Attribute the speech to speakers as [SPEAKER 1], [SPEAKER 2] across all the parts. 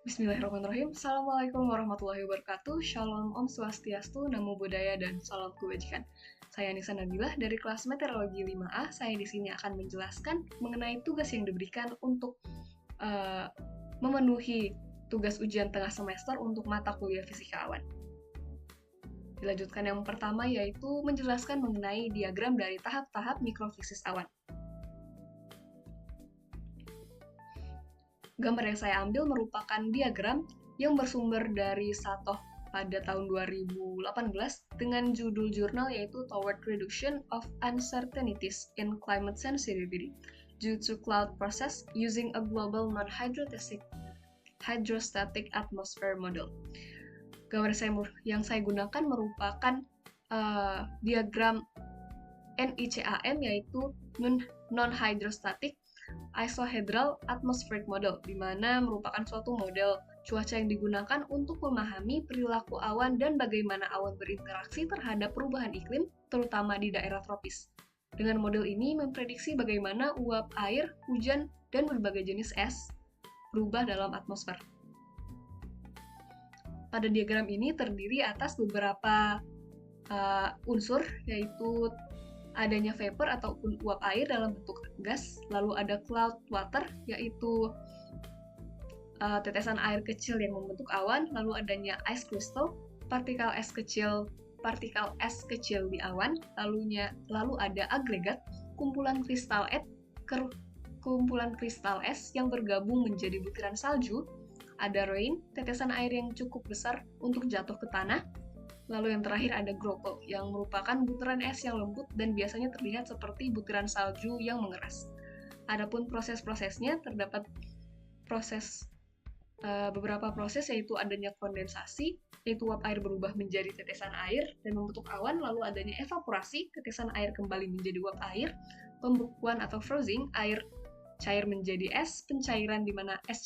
[SPEAKER 1] Bismillahirrahmanirrahim. Assalamualaikum warahmatullahi wabarakatuh. Shalom, Om Swastiastu, Namo Buddhaya, dan salam kebajikan. Saya Nisa Nabilah dari kelas Meteorologi 5A. Saya di sini akan menjelaskan mengenai tugas yang diberikan untuk memenuhi tugas ujian tengah semester untuk mata kuliah fisika awan. Dilanjutkan yang pertama yaitu menjelaskan mengenai diagram dari tahap-tahap mikrofisis awan. Gambar yang saya ambil merupakan diagram yang bersumber dari Satoh pada tahun 2018 dengan judul jurnal yaitu Toward Reduction of Uncertainties in Climate Sensitivity due to Cloud Process Using a Global Non-Hydrostatic Atmosphere Model. Gambar yang saya gunakan merupakan diagram NICAM yaitu Non-Hydrostatic Isohedral Atmospheric Model, di mana merupakan suatu model cuaca yang digunakan untuk memahami perilaku awan dan bagaimana awan berinteraksi terhadap perubahan iklim, terutama di daerah tropis. Dengan model ini memprediksi bagaimana uap air, hujan, dan berbagai jenis es berubah dalam atmosfer. Pada diagram ini terdiri atas beberapa unsur, yaitu adanya vapor ataupun uap air dalam bentuk gas, lalu ada cloud water, yaitu tetesan air kecil yang membentuk awan, lalu adanya ice crystal, partikel es kecil di awan, lalu ada agregat, kumpulan kristal es yang bergabung menjadi butiran salju, ada rain, tetesan air yang cukup besar untuk jatuh ke tanah, lalu yang terakhir ada groupel, yang merupakan butiran es yang lembut dan biasanya terlihat seperti butiran salju yang mengeras. Adapun proses-prosesnya terdapat beberapa proses, yaitu adanya kondensasi, yaitu uap air berubah menjadi tetesan air dan membentuk awan, lalu adanya evaporasi, tetesan air kembali menjadi uap air, pembekuan atau freezing, air cair menjadi es, pencairan di mana es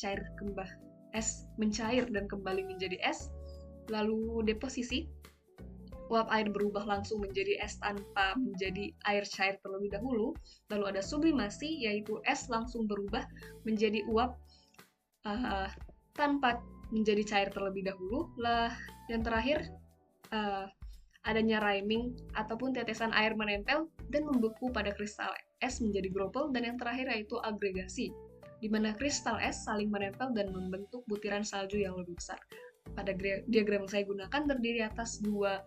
[SPEAKER 1] mencair dan kembali menjadi es, lalu deposisi, uap air berubah langsung menjadi es tanpa menjadi air cair terlebih dahulu. Lalu ada sublimasi, yaitu es langsung berubah menjadi uap tanpa menjadi cair terlebih dahulu. Dan terakhir, adanya riming ataupun tetesan air menempel dan membeku pada kristal es menjadi groupel. Dan yang terakhir yaitu agregasi, di mana kristal es saling menempel dan membentuk butiran salju yang lebih besar. Pada diagram yang saya gunakan terdiri atas dua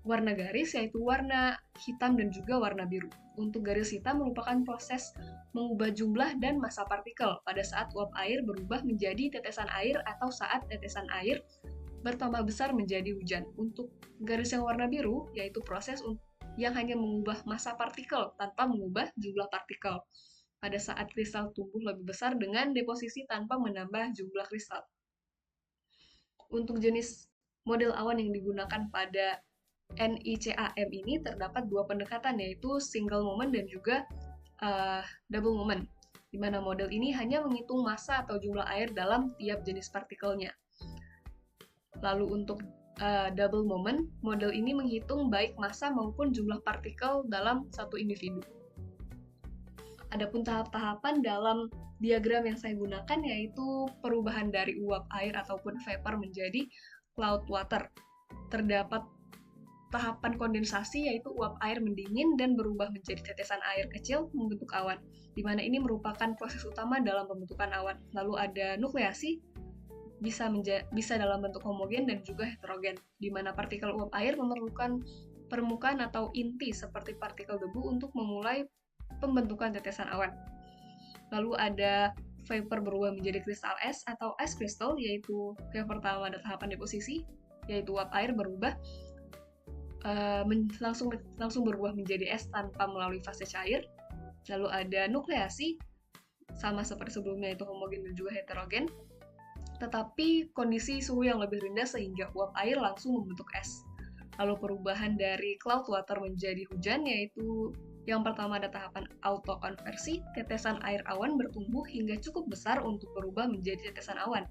[SPEAKER 1] warna garis, yaitu warna hitam dan juga warna biru. Untuk garis hitam merupakan proses mengubah jumlah dan massa partikel pada saat uap air berubah menjadi tetesan air atau saat tetesan air bertambah besar menjadi hujan. Untuk garis yang warna biru, yaitu proses yang hanya mengubah massa partikel tanpa mengubah jumlah partikel pada saat kristal tumbuh lebih besar dengan deposisi tanpa menambah jumlah kristal. Untuk jenis model awan yang digunakan pada NICAM ini terdapat dua pendekatan, yaitu single moment dan juga double moment, di mana model ini hanya menghitung massa atau jumlah air dalam tiap jenis partikelnya. Lalu untuk double moment, model ini menghitung baik massa maupun jumlah partikel dalam satu individu. Adapun tahap-tahapan dalam diagram yang saya gunakan yaitu perubahan dari uap air ataupun vapor menjadi cloud water. Terdapat tahapan kondensasi, yaitu uap air mendingin dan berubah menjadi tetesan air kecil membentuk awan, di mana ini merupakan proses utama dalam pembentukan awan. Lalu ada nukleasi, bisa dalam bentuk homogen dan juga heterogen, di mana partikel uap air memerlukan permukaan atau inti seperti partikel debu untuk memulai pembentukan tetesan awan. Lalu ada vapor berubah menjadi kristal es atau ice crystal, yaitu yang pertama ada tahapan deposisi, yaitu uap air berubah langsung berubah menjadi es tanpa melalui fase cair. Lalu ada nukleasi, sama seperti sebelumnya itu homogen dan juga heterogen, tetapi kondisi suhu yang lebih rendah sehingga uap air langsung membentuk es. Lalu perubahan dari cloud water menjadi hujan, yaitu yang pertama ada tahapan autokonversi, tetesan air awan bertumbuh hingga cukup besar untuk berubah menjadi tetesan awan.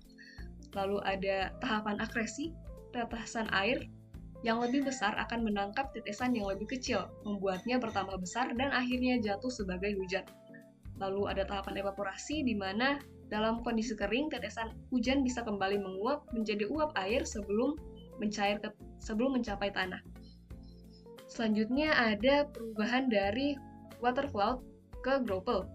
[SPEAKER 1] Lalu ada tahapan akresi, tetesan air yang lebih besar akan menangkap tetesan yang lebih kecil, membuatnya bertambah besar dan akhirnya jatuh sebagai hujan. Lalu ada tahapan evaporasi, di mana Dalam kondisi kering, tetesan hujan bisa kembali menguap menjadi uap air sebelum mencapai tanah. Selanjutnya ada perubahan dari water cloud ke groupel,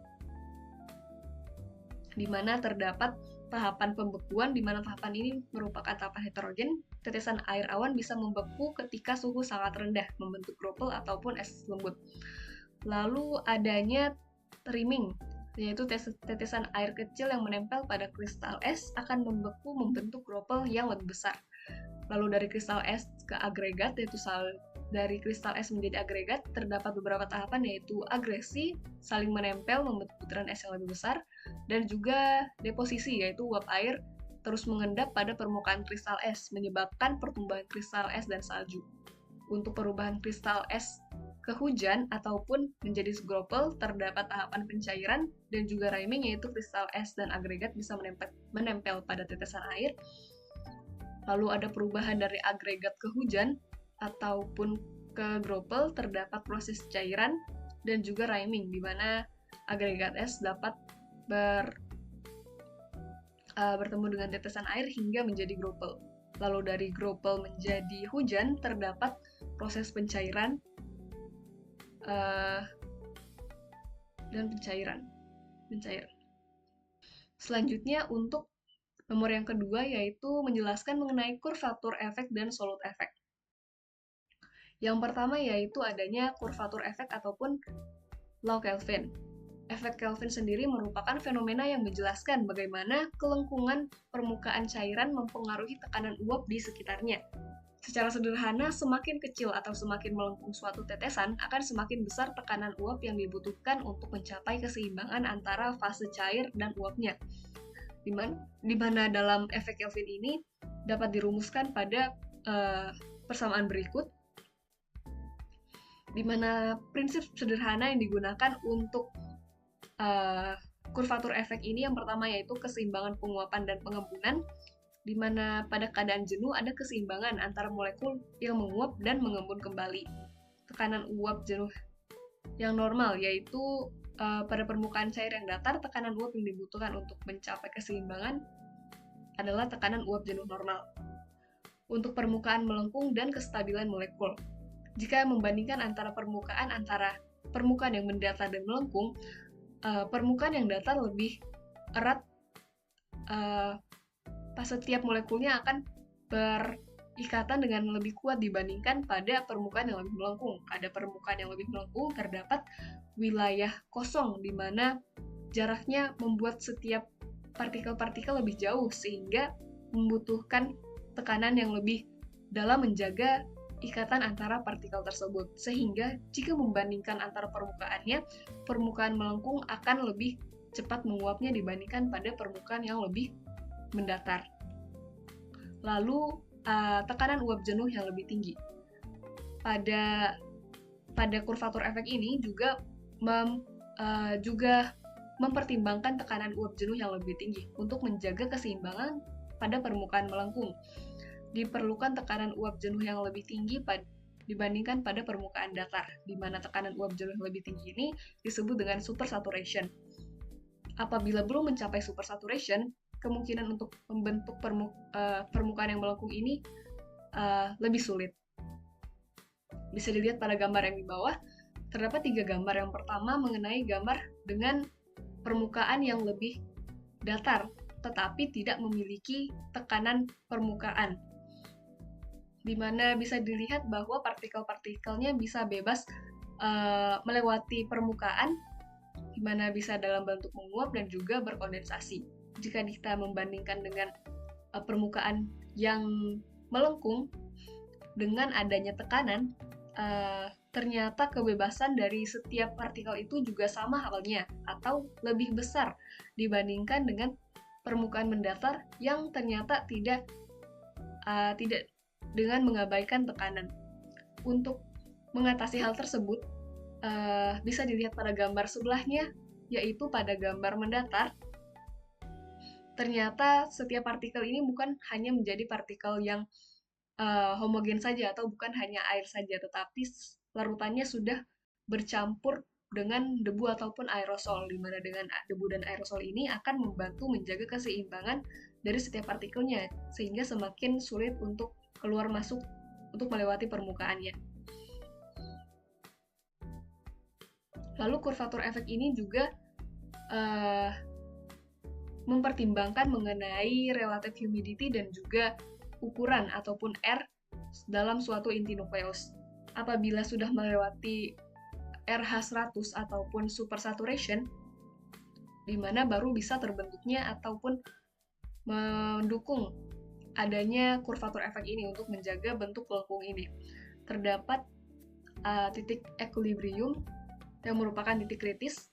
[SPEAKER 1] di mana terdapat tahapan pembekuan, di mana tahapan ini merupakan tahapan heterogen. Tetesan air awan bisa membeku ketika suhu sangat rendah, membentuk groupel ataupun es lembut. Lalu adanya trimming, yaitu tetesan air kecil yang menempel pada kristal es akan membeku membentuk groupel yang lebih besar. Lalu dari kristal es ke agregat, yaitu dari kristal es menjadi agregat, terdapat beberapa tahapan, yaitu agresi, saling menempel membentuk butiran es yang lebih besar, dan juga deposisi, yaitu uap air terus mengendap pada permukaan kristal es, menyebabkan pertumbuhan kristal es dan salju. Untuk perubahan kristal es ke hujan ataupun menjadi groupel, terdapat tahapan pencairan dan juga riming, yaitu kristal es dan agregat bisa menempel pada tetesan air. Lalu ada perubahan dari agregat ke hujan ataupun ke groupel, terdapat proses cairan dan juga riming, di mana agregat es dapat bertemu dengan tetesan air hingga menjadi groupel. Lalu dari groupel menjadi hujan, terdapat proses pencairan dan pencairan. Selanjutnya untuk nomor yang kedua yaitu menjelaskan mengenai kurvatur efek dan solut efek. Yang pertama yaitu adanya kurvatur efek ataupun law Kelvin. Efek Kelvin sendiri merupakan fenomena yang menjelaskan bagaimana kelengkungan permukaan cairan mempengaruhi tekanan uap di sekitarnya. Secara sederhana, semakin kecil atau semakin melengkung suatu tetesan, akan semakin besar tekanan uap yang dibutuhkan untuk mencapai keseimbangan antara fase cair dan uapnya. Di mana dalam efek Kelvin ini dapat dirumuskan pada persamaan berikut, di mana prinsip sederhana yang digunakan untuk kurvatur efek ini yang pertama yaitu keseimbangan penguapan dan pengembunan, di mana pada keadaan jenuh ada keseimbangan antara molekul yang menguap dan mengembun kembali. Tekanan uap jenuh yang normal yaitu pada permukaan cair yang datar, tekanan uap yang dibutuhkan untuk mencapai keseimbangan adalah tekanan uap jenuh normal. Untuk permukaan melengkung dan kestabilan molekul, jika membandingkan antara permukaan yang mendatar dan melengkung, permukaan yang datar lebih erat, setiap molekulnya akan berikatan dengan lebih kuat dibandingkan pada permukaan yang lebih melengkung. Pada permukaan yang lebih melengkung terdapat wilayah kosong di mana jaraknya membuat setiap partikel-partikel lebih jauh sehingga membutuhkan tekanan yang lebih dalam menjaga ikatan antara partikel tersebut. Sehingga jika membandingkan antara permukaannya, permukaan melengkung akan lebih cepat menguapnya dibandingkan pada permukaan yang lebih mendatar. Lalu tekanan uap jenuh yang lebih tinggi. Pada kurvatur efek ini juga mempertimbangkan tekanan uap jenuh yang lebih tinggi untuk menjaga keseimbangan pada permukaan melengkung. Diperlukan tekanan uap jenuh yang lebih tinggi dibandingkan pada permukaan datar, di mana tekanan uap jenuh yang lebih tinggi ini disebut dengan supersaturation. Apabila belum mencapai supersaturation, kemungkinan untuk membentuk permukaan yang melengkung ini lebih sulit. Bisa dilihat pada gambar yang di bawah, terdapat 3 gambar. Yang pertama mengenai gambar dengan permukaan yang lebih datar, tetapi tidak memiliki tekanan permukaan, di mana bisa dilihat bahwa partikel-partikelnya bisa bebas melewati permukaan, di mana bisa dalam bentuk menguap dan juga berkondensasi. Jika kita membandingkan dengan permukaan yang melengkung, dengan adanya tekanan, ternyata kebebasan dari setiap partikel itu juga sama halnya atau lebih besar dibandingkan dengan permukaan mendatar yang ternyata tidak dengan mengabaikan tekanan. Untuk mengatasi hal tersebut, bisa dilihat pada gambar sebelahnya, yaitu pada gambar mendatar. Ternyata setiap partikel ini bukan hanya menjadi partikel yang homogen saja atau bukan hanya air saja, tetapi larutannya sudah bercampur dengan debu ataupun aerosol, di mana dengan debu dan aerosol ini akan membantu menjaga keseimbangan dari setiap partikelnya, sehingga semakin sulit untuk keluar masuk untuk melewati permukaannya. Lalu kurvatur efek ini juga mempertimbangkan mengenai relative humidity dan juga ukuran ataupun R dalam suatu inti nukleus. Apabila sudah melewati RH 100 ataupun supersaturation, di mana baru bisa terbentuknya ataupun mendukung adanya kurvatur efek ini untuk menjaga bentuk lengkung ini. Terdapat titik equilibrium yang merupakan titik kritis,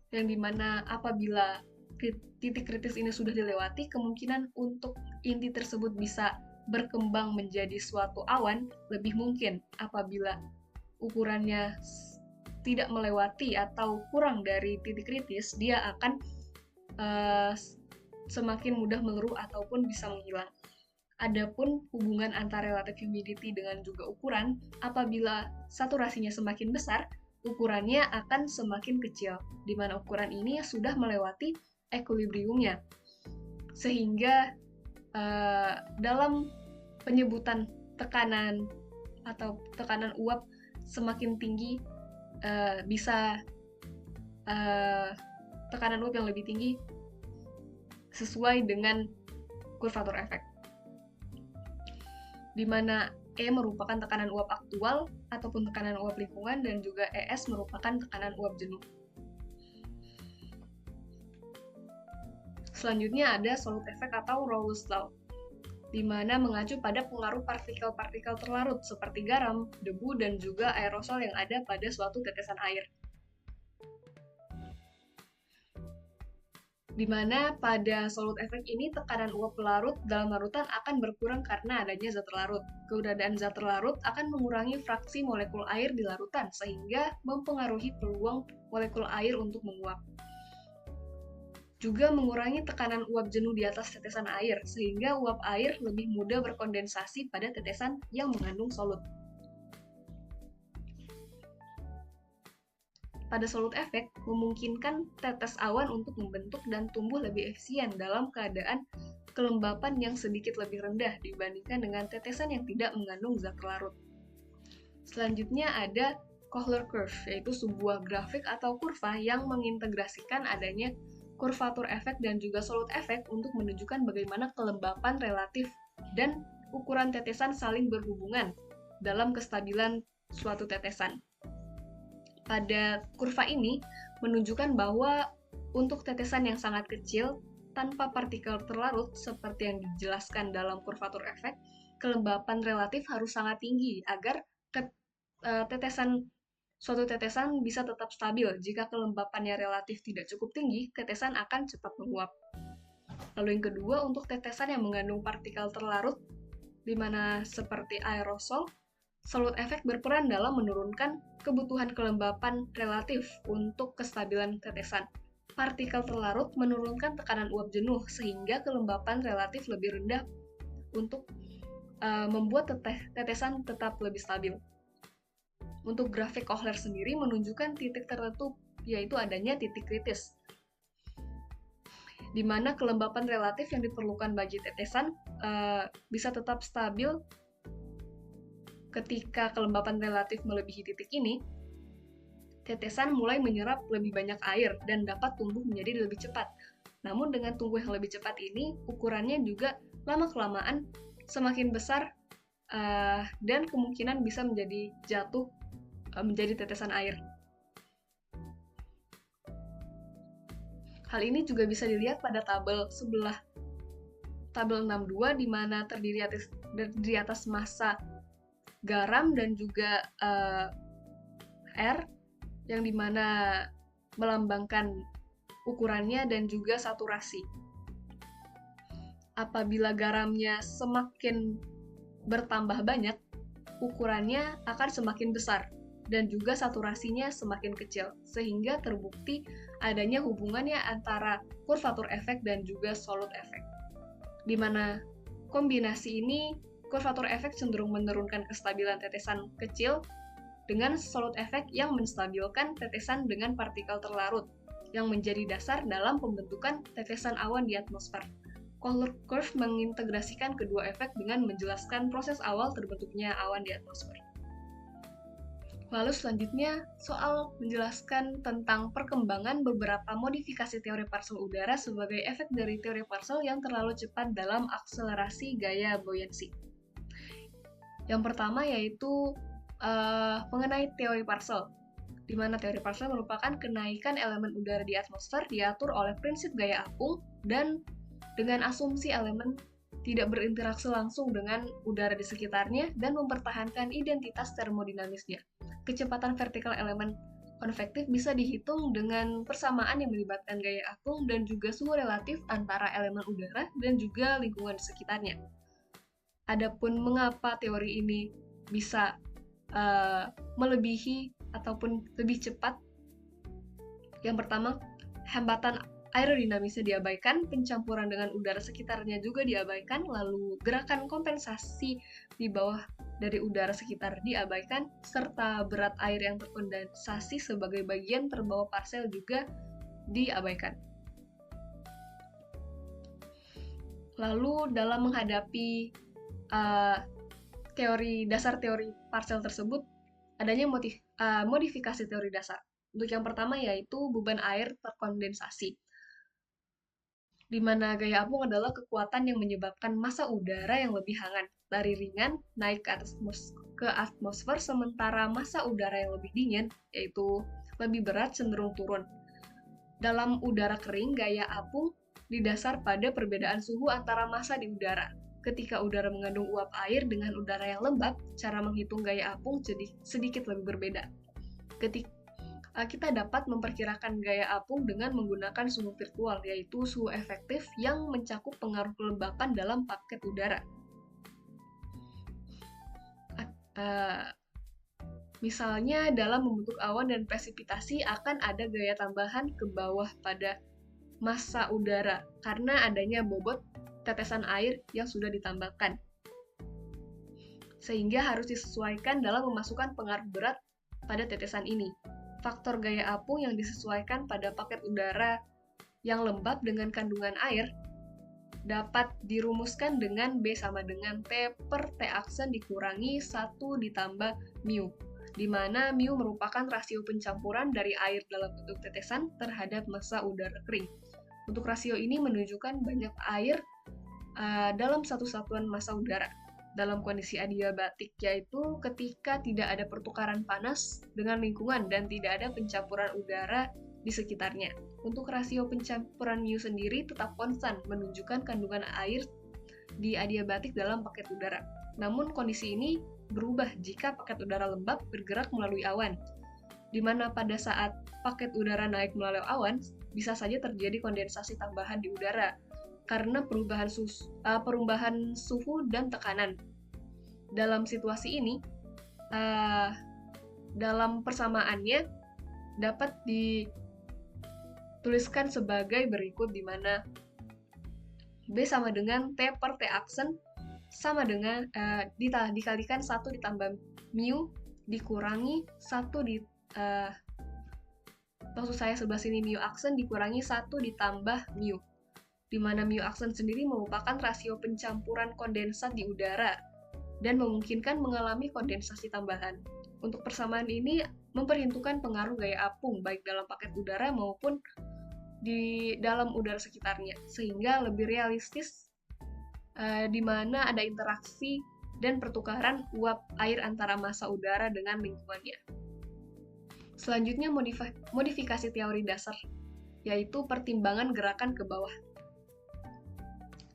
[SPEAKER 1] yang dimana apabila titik kritis ini sudah dilewati, kemungkinan untuk inti tersebut bisa berkembang menjadi suatu awan lebih mungkin. Apabila ukurannya tidak melewati atau kurang dari titik kritis, dia akan semakin mudah mengeruh ataupun bisa menghilang. Adapun hubungan antara relative humidity dengan juga ukuran, apabila saturasinya semakin besar, ukurannya akan semakin kecil, di mana ukuran ini sudah melewati equilibriumnya. Sehingga dalam penyebutan tekanan atau tekanan uap semakin tinggi, bisa tekanan uap yang lebih tinggi sesuai dengan kurvatur efek, di mana E merupakan tekanan uap aktual ataupun tekanan uap lingkungan, dan juga ES merupakan tekanan uap jenuh. Selanjutnya ada Solute effect atau Raoult's law, di mana mengacu pada pengaruh partikel-partikel terlarut seperti garam, debu, dan juga aerosol yang ada pada suatu tetesan air. Di mana pada solute effect ini tekanan uap pelarut dalam larutan akan berkurang karena adanya zat terlarut. Keberadaan zat terlarut akan mengurangi fraksi molekul air di larutan, sehingga mempengaruhi peluang molekul air untuk menguap. Juga mengurangi tekanan uap jenuh di atas tetesan air, sehingga uap air lebih mudah berkondensasi pada tetesan yang mengandung solut. Pada solute effect, memungkinkan tetes awan untuk membentuk dan tumbuh lebih efisien dalam keadaan kelembapan yang sedikit lebih rendah dibandingkan dengan tetesan yang tidak mengandung zat larut. Selanjutnya ada Kohler curve, yaitu sebuah grafik atau kurva yang mengintegrasikan adanya kurvatur efek dan juga solute effect untuk menunjukkan bagaimana kelembapan relatif dan ukuran tetesan saling berhubungan dalam kestabilan suatu tetesan. Pada kurva ini menunjukkan bahwa untuk tetesan yang sangat kecil tanpa partikel terlarut seperti yang dijelaskan dalam kurvatur efek, kelembapan relatif harus sangat tinggi agar suatu tetesan bisa tetap stabil. Jika kelembapannya relatif tidak cukup tinggi, tetesan akan cepat menguap. Lalu yang kedua, untuk tetesan yang mengandung partikel terlarut, di mana seperti aerosol, solute effect berperan dalam menurunkan kebutuhan kelembapan relatif untuk kestabilan tetesan. Partikel terlarut menurunkan tekanan uap jenuh sehingga kelembapan relatif lebih rendah untuk membuat tetesan tetap lebih stabil. Untuk grafik Kohler sendiri menunjukkan titik tertentu, yaitu adanya titik kritis, di mana kelembapan relatif yang diperlukan bagi tetesan bisa tetap stabil. Ketika kelembapan relatif melebihi titik ini, tetesan mulai menyerap lebih banyak air dan dapat tumbuh menjadi lebih cepat. Namun dengan tumbuh yang lebih cepat ini, ukurannya juga lama-kelamaan semakin besar dan kemungkinan bisa menjadi jatuh menjadi tetesan air. Hal ini juga bisa dilihat pada tabel sebelah tabel 62, di mana terdiri atas massa garam dan juga R, yang dimana melambangkan ukurannya dan juga saturasi. Apabila garamnya semakin bertambah banyak, ukurannya akan semakin besar dan juga saturasinya semakin kecil, sehingga terbukti adanya hubungannya antara kurvatur efek dan juga solute effect, di mana kombinasi ini kurvatur efek cenderung menurunkan kestabilan tetesan kecil dengan solute effect yang menstabilkan tetesan dengan partikel terlarut, yang menjadi dasar dalam pembentukan tetesan awan di atmosfer. Kohler curve mengintegrasikan kedua efek dengan menjelaskan proses awal terbentuknya awan di atmosfer. Lalu selanjutnya, soal menjelaskan tentang perkembangan beberapa modifikasi teori partikel udara sebagai efek dari teori partikel yang terlalu cepat dalam akselerasi gaya buoyancy. Yang pertama yaitu mengenai teori partikel, di mana teori partikel merupakan kenaikan elemen udara di atmosfer diatur oleh prinsip gaya apung dan dengan asumsi elemen tidak berinteraksi langsung dengan udara di sekitarnya dan mempertahankan identitas termodinamisnya. Kecepatan vertikal elemen konvektif bisa dihitung dengan persamaan yang melibatkan gaya apung dan juga suhu relatif antara elemen udara dan juga lingkungan di sekitarnya. Adapun mengapa teori ini bisa melebihi ataupun lebih cepat, yang pertama, hambatan aerodinamisnya diabaikan, pencampuran dengan udara sekitarnya juga diabaikan, lalu gerakan kompensasi di bawah dari udara sekitar diabaikan, serta berat air yang terkondensasi sebagai bagian terbawa parsial juga diabaikan. Lalu dalam menghadapi dasar teori parsial tersebut, adanya modifikasi teori dasar. Untuk yang pertama yaitu beban air terkondensasi, di mana gaya apung adalah kekuatan yang menyebabkan massa udara yang lebih hangat dari ringan naik ke atmosfer, sementara massa udara yang lebih dingin, yaitu lebih berat, cenderung turun. Dalam udara kering, gaya apung didasar pada perbedaan suhu antara massa di udara. Ketika udara mengandung uap air dengan udara yang lembab, cara menghitung gaya apung jadi sedikit lebih berbeda. Kita dapat memperkirakan gaya apung dengan menggunakan suhu virtual, yaitu suhu efektif yang mencakup pengaruh kelembapan dalam paket udara. Misalnya, dalam membentuk awan dan presipitasi akan ada gaya tambahan ke bawah pada massa udara karena adanya bobot tetesan air yang sudah ditambahkan, sehingga harus disesuaikan dalam memasukkan pengaruh berat pada tetesan ini. Faktor gaya apung yang disesuaikan pada paket udara yang lembab dengan kandungan air dapat dirumuskan dengan B sama dengan T per T aksen dikurangi 1 ditambah mu, di mana mu merupakan rasio pencampuran dari air dalam bentuk tetesan terhadap massa udara kering. Untuk rasio ini menunjukkan banyak air dalam satu satuan massa udara dalam kondisi adiabatik, yaitu ketika tidak ada pertukaran panas dengan lingkungan dan tidak ada pencampuran udara di sekitarnya. Untuk rasio pencampuran mu sendiri tetap konstan, menunjukkan kandungan air di adiabatik dalam paket udara. Namun kondisi ini berubah jika paket udara lembab bergerak melalui awan, di mana pada saat paket udara naik melalui awan, bisa saja terjadi kondensasi tambahan di udara karena perubahan suhu dan tekanan. Dalam situasi ini, dalam persamaannya dapat dituliskan sebagai berikut, di mana B sama dengan T per T aksen sama dengan dikalikan 1 ditambah mu dikurangi 1 maksud saya sebelah sini mu aksen dikurangi 1 ditambah mu, di mana mu aksen sendiri merupakan rasio pencampuran kondensat di udara dan memungkinkan mengalami kondensasi tambahan. Untuk persamaan ini memperhitungkan pengaruh gaya apung baik dalam paket udara maupun di dalam udara sekitarnya, sehingga lebih realistis di mana ada interaksi dan pertukaran uap air antara massa udara dengan lingkungannya. Selanjutnya modifikasi teori dasar, yaitu pertimbangan gerakan ke bawah,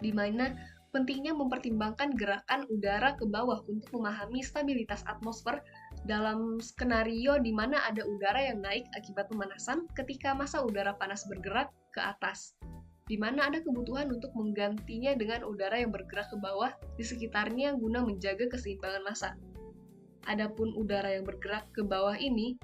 [SPEAKER 1] di mana pentingnya mempertimbangkan gerakan udara ke bawah untuk memahami stabilitas atmosfer dalam skenario di mana ada udara yang naik akibat pemanasan ketika massa udara panas bergerak ke atas, di mana ada kebutuhan untuk menggantinya dengan udara yang bergerak ke bawah di sekitarnya guna menjaga keseimbangan massa. Adapun udara yang bergerak ke bawah ini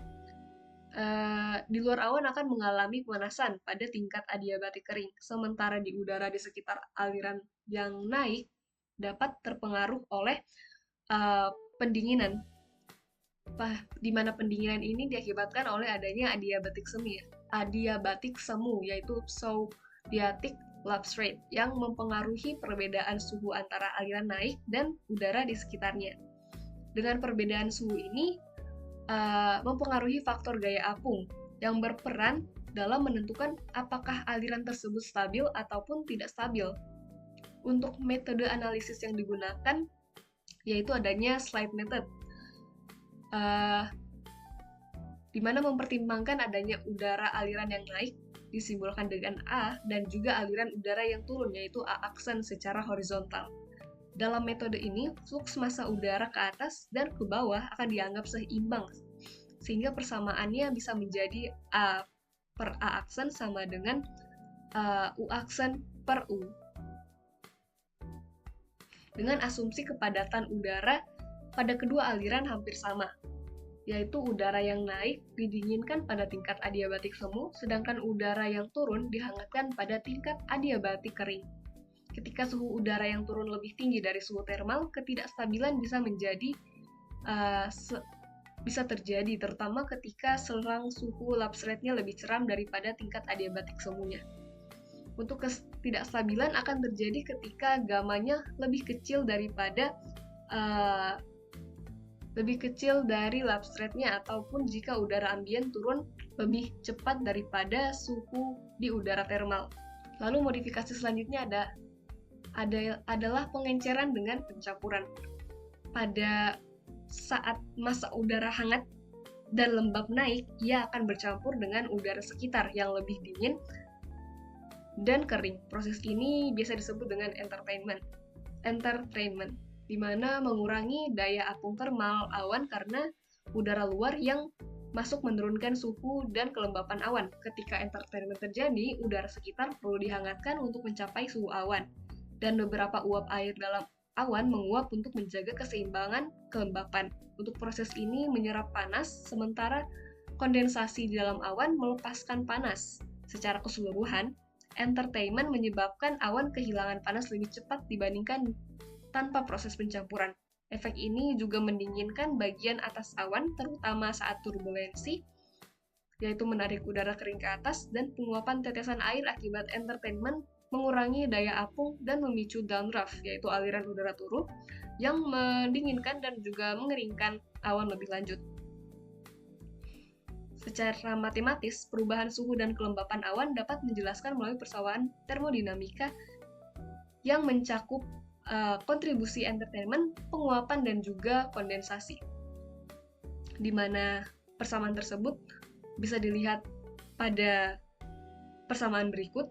[SPEAKER 1] di luar awan akan mengalami pemanasan pada tingkat adiabatik kering, sementara di udara di sekitar aliran yang naik dapat terpengaruh oleh pendinginan. di mana pendinginan ini diakibatkan oleh adanya adiabatik semu, yaitu zodiatic lapse rate yang mempengaruhi perbedaan suhu antara aliran naik dan udara di sekitarnya. Dengan perbedaan suhu ini mempengaruhi faktor gaya apung yang berperan dalam menentukan apakah aliran tersebut stabil ataupun tidak stabil. Untuk metode analisis yang digunakan yaitu adanya slide method, di mana mempertimbangkan adanya udara aliran yang naik disimbolkan dengan A dan juga aliran udara yang turun yaitu A aksen secara horizontal. Dalam metode ini, fluks massa udara ke atas dan ke bawah akan dianggap seimbang, sehingga persamaannya bisa menjadi A per A aksen sama dengan U aksen per U. Dengan asumsi kepadatan udara pada kedua aliran hampir sama, yaitu udara yang naik didinginkan pada tingkat adiabatik semu, sedangkan udara yang turun dihangatkan pada tingkat adiabatik kering. Ketika suhu udara yang turun lebih tinggi dari suhu termal, ketidakstabilan bisa terjadi, terutama ketika selang suhu lapse rate-nya lebih ceram daripada tingkat adiabatik semunya. Untuk ketidakstabilan akan terjadi ketika gamanya lebih kecil dari lapse rate-nya, ataupun jika udara ambien turun lebih cepat daripada suhu di udara termal. Lalu modifikasi selanjutnya adalah pengenceran dengan pencampuran. Pada saat massa udara hangat dan lembab naik, ia akan bercampur dengan udara sekitar yang lebih dingin dan kering. Proses ini biasa disebut dengan entrainment, di mana mengurangi daya apung termal awan karena udara luar yang masuk menurunkan suhu dan kelembapan awan. Ketika entrainment terjadi, udara sekitar perlu dihangatkan untuk mencapai suhu awan, dan beberapa uap air dalam awan menguap untuk menjaga keseimbangan kelembapan. Untuk proses ini menyerap panas, sementara kondensasi di dalam awan melepaskan panas. Secara keseluruhan, entrainment menyebabkan awan kehilangan panas lebih cepat dibandingkan tanpa proses pencampuran. Efek ini juga mendinginkan bagian atas awan, terutama saat turbulensi, yaitu menarik udara kering ke atas, dan penguapan tetesan air akibat entrainment mengurangi daya apung dan memicu downdraft, yaitu aliran udara turun, yang mendinginkan dan juga mengeringkan awan lebih lanjut. Secara matematis, perubahan suhu dan kelembapan awan dapat menjelaskan melalui persamaan termodinamika yang mencakup kontribusi entrainment, penguapan, dan juga kondensasi. Di mana persamaan tersebut bisa dilihat pada persamaan berikut,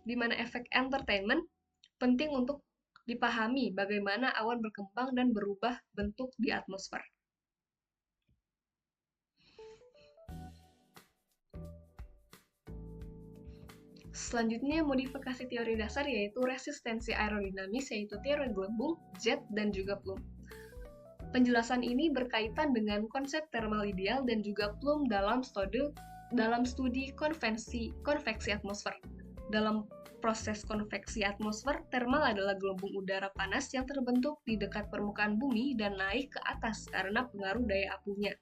[SPEAKER 1] di mana efek entrainment penting untuk dipahami bagaimana awan berkembang dan berubah bentuk di atmosfer. Selanjutnya, modifikasi teori dasar yaitu resistensi aerodinamis, yaitu teori gelembung, jet, dan juga Plum. Penjelasan ini berkaitan dengan konsep thermal ideal dan juga Plum dalam studi konveksi atmosfer. Dalam proses konveksi atmosfer, thermal adalah gelembung udara panas yang terbentuk di dekat permukaan bumi dan naik ke atas karena pengaruh daya apungnya.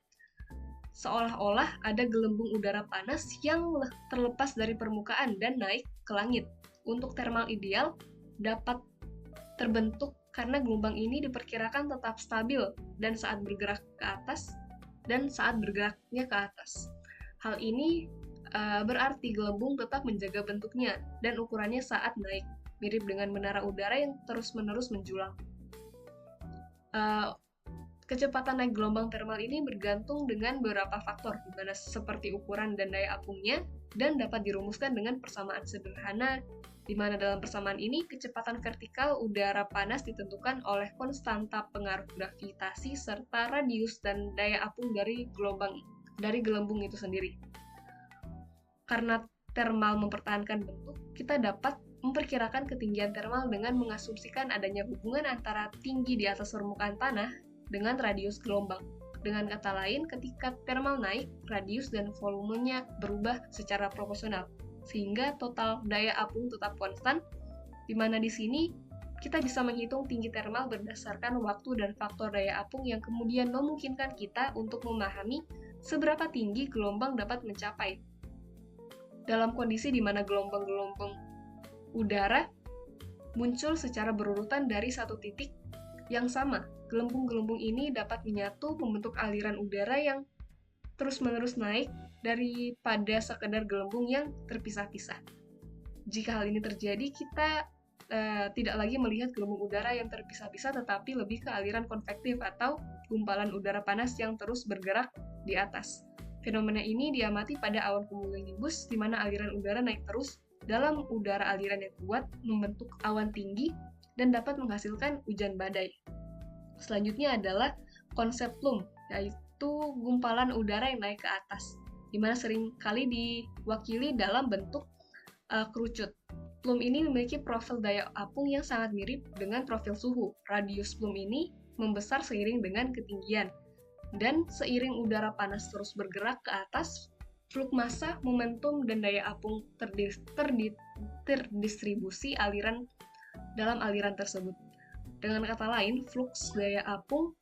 [SPEAKER 1] Seolah-olah ada gelembung udara panas yang terlepas dari permukaan dan naik ke langit. Untuk thermal ideal dapat terbentuk karena gelombang ini diperkirakan tetap stabil dan saat bergeraknya ke atas. Hal ini berarti gelembung tetap menjaga bentuknya dan ukurannya saat naik, mirip dengan menara udara yang terus-menerus menjulang. Kecepatan naik gelombang thermal ini bergantung dengan beberapa faktor, di mana seperti ukuran dan daya apungnya, dan dapat dirumuskan dengan persamaan sederhana, di mana dalam persamaan ini kecepatan vertikal udara panas ditentukan oleh konstanta pengaruh gravitasi serta radius dan daya apung dari gelembung itu sendiri. Karena thermal mempertahankan bentuk, kita dapat memperkirakan ketinggian thermal dengan mengasumsikan adanya hubungan antara tinggi di atas permukaan tanah dengan radius gelombang. Dengan kata lain, ketika thermal naik, radius dan volumenya berubah secara proporsional, sehingga total daya apung tetap konstan, di mana di sini kita bisa menghitung tinggi termal berdasarkan waktu dan faktor daya apung yang kemudian memungkinkan kita untuk memahami seberapa tinggi gelombang dapat mencapai. Dalam kondisi di mana gelombang-gelombang udara muncul secara berurutan dari satu titik yang sama, gelembung-gelembung ini dapat menyatu membentuk aliran udara yang terus-menerus naik daripada sekedar gelembung yang terpisah-pisah. Jika hal ini terjadi, kita tidak lagi melihat gelembung udara yang terpisah-pisah, tetapi lebih ke aliran konvektif atau gumpalan udara panas yang terus bergerak di atas. Fenomena ini diamati pada awan cumulonimbus, di mana aliran udara naik terus dalam udara aliran yang kuat, membentuk awan tinggi, dan dapat menghasilkan hujan badai. Selanjutnya adalah konsep plume, yaitu gumpalan udara yang naik ke atas, di mana seringkali diwakili dalam bentuk kerucut. Plume ini memiliki profil daya apung yang sangat mirip dengan profil suhu. Radius plume ini membesar seiring dengan ketinggian. Dan seiring udara panas terus bergerak ke atas, flux massa, momentum, dan daya apung terdistribusi dalam aliran tersebut. Dengan kata lain, flux daya apung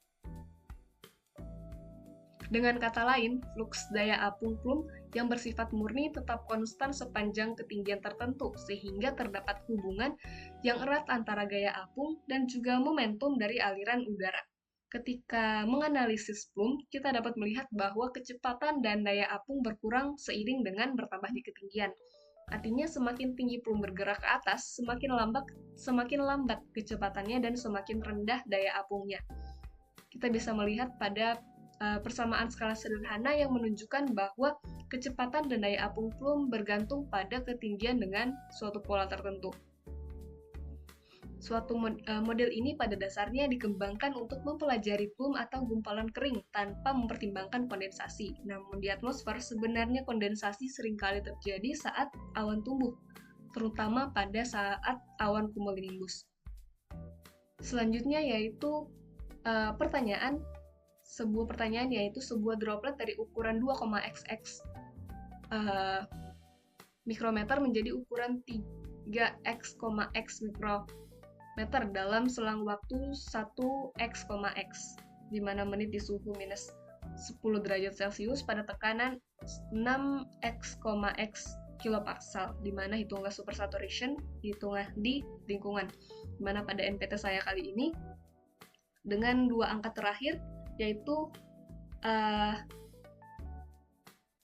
[SPEAKER 1] plume yang bersifat murni tetap konstan sepanjang ketinggian tertentu, sehingga terdapat hubungan yang erat antara gaya apung dan juga momentum dari aliran udara. Ketika menganalisis plume, kita dapat melihat bahwa kecepatan dan daya apung berkurang seiring dengan bertambahnya ketinggian. Artinya semakin tinggi plume bergerak ke atas, semakin lambat kecepatannya dan semakin rendah daya apungnya. Kita bisa melihat pada persamaan skala sederhana yang menunjukkan bahwa kecepatan dan daya apung plume bergantung pada ketinggian dengan suatu pola tertentu. Suatu model ini pada dasarnya dikembangkan untuk mempelajari plume atau gumpalan kering tanpa mempertimbangkan kondensasi. Namun di atmosfer sebenarnya kondensasi seringkali terjadi saat awan tumbuh, terutama pada saat awan cumulonimbus. Selanjutnya yaitu sebuah pertanyaan yaitu sebuah droplet dari ukuran 2,xx mikrometer menjadi ukuran 3x,x mikrometer dalam selang waktu 1x,x, di mana menit di suhu minus 10 derajat Celcius pada tekanan 6x,x kilopascal, di mana hitunglah supersaturation, hitunglah di lingkungan. Di mana pada NPT saya kali ini dengan dua angka terakhir yaitu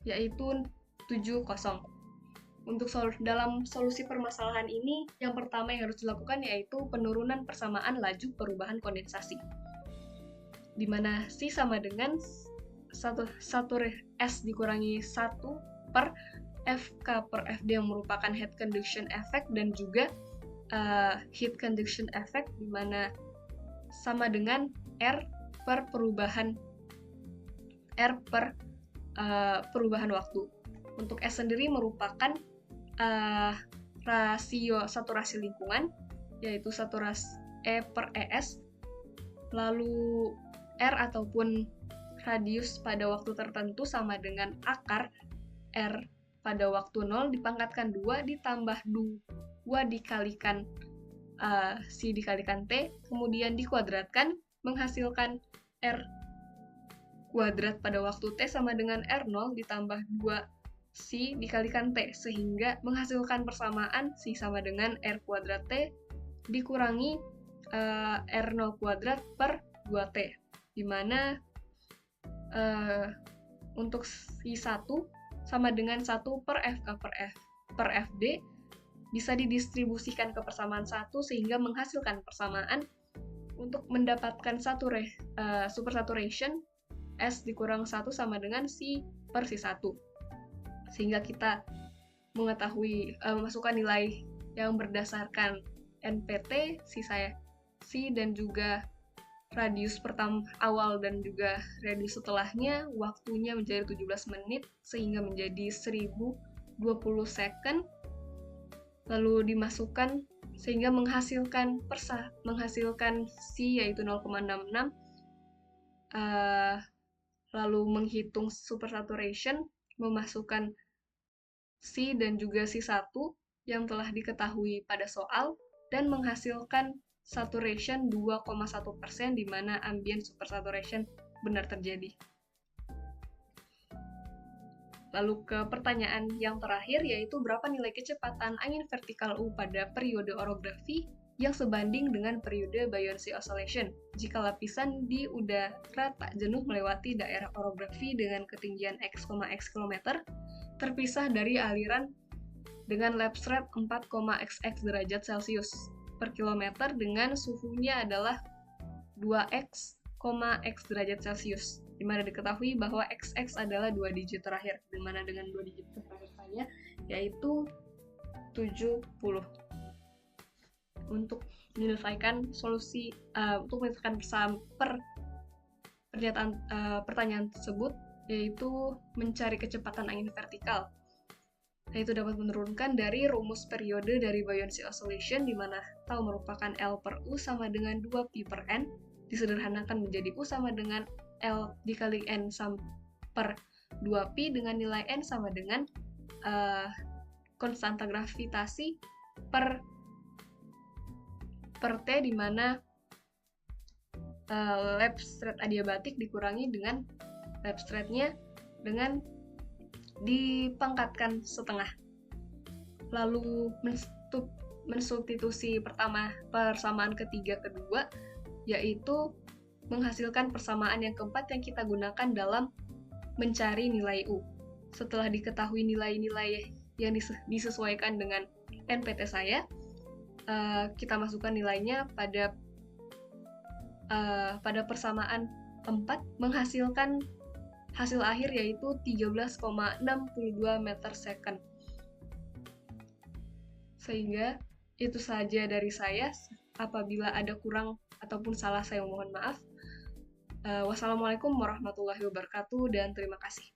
[SPEAKER 1] 70. Untuk dalam solusi permasalahan ini, yang pertama yang harus dilakukan yaitu penurunan persamaan laju perubahan kondensasi, di mana C sama dengan 1 S dikurangi 1 per FK per FD yang merupakan heat conduction effect dan juga heat conduction effect, di mana sama dengan R per perubahan waktu. Untuk S sendiri merupakan rasio saturasi lingkungan, yaitu saturasi E per ES, lalu R ataupun radius pada waktu tertentu sama dengan akar R pada waktu 0 dipangkatkan 2 ditambah 2 dikalikan C dikalikan T, kemudian dikuadratkan menghasilkan R kuadrat pada waktu T sama dengan R0 ditambah 2C dikalikan T, sehingga menghasilkan persamaan C sama dengan R kuadrat T dikurangi R0 kuadrat per 2T, di mana untuk C1 sama dengan 1 per FK per FD bisa didistribusikan ke persamaan 1 sehingga menghasilkan persamaan untuk mendapatkan supersaturation S dikurang 1 sama dengan C per C1. Sehingga kita mengetahui memasukkan nilai yang berdasarkan NPT, C dan juga radius pertama awal dan juga radius setelahnya, waktunya menjadi 17 menit sehingga menjadi 1020 second, lalu dimasukkan sehingga menghasilkan C yaitu 0,66, lalu menghitung supersaturation, memasukkan C dan juga C1 yang telah diketahui pada soal, dan menghasilkan saturation 2,1%, di mana ambient supersaturation benar terjadi. Lalu ke pertanyaan yang terakhir, yaitu berapa nilai kecepatan angin vertikal U pada periode orografi yang sebanding dengan periode buoyancy oscillation jika lapisan di udara tak jenuh melewati daerah orografi dengan ketinggian x, x km terpisah dari aliran dengan lapse rate 4,xx derajat Celcius per kilometer dengan suhunya adalah 2x, x derajat Celcius, di mana diketahui bahwa XX adalah 2 digit terakhir, di mana dengan 2 digit terakhir saya, yaitu 70. Untuk menyelesaikan solusi, untuk menyelesaikan pertanyaan tersebut, yaitu mencari kecepatan angin vertikal, yaitu dapat menurunkan dari rumus periode dari buoyancy oscillation, di mana tau merupakan L per U sama dengan 2Pi per N, disederhanakan menjadi U sama dengan L dikali N per 2Pi dengan nilai N sama dengan konstanta gravitasi per T, di mana lapse rate adiabatik dikurangi dengan lapse rate-nya dengan dipangkatkan setengah. Lalu mensubstitusi persamaan ketiga kedua, yaitu menghasilkan persamaan yang keempat yang kita gunakan dalam mencari nilai U. Setelah diketahui nilai-nilai yang disesuaikan dengan NPT saya, kita masukkan nilainya pada persamaan 4, menghasilkan hasil akhir yaitu 13,62 meter second. Sehingga itu saja dari saya. Apabila ada kurang ataupun salah, saya mohon maaf. Wassalamualaikum warahmatullahi wabarakatuh dan terima kasih.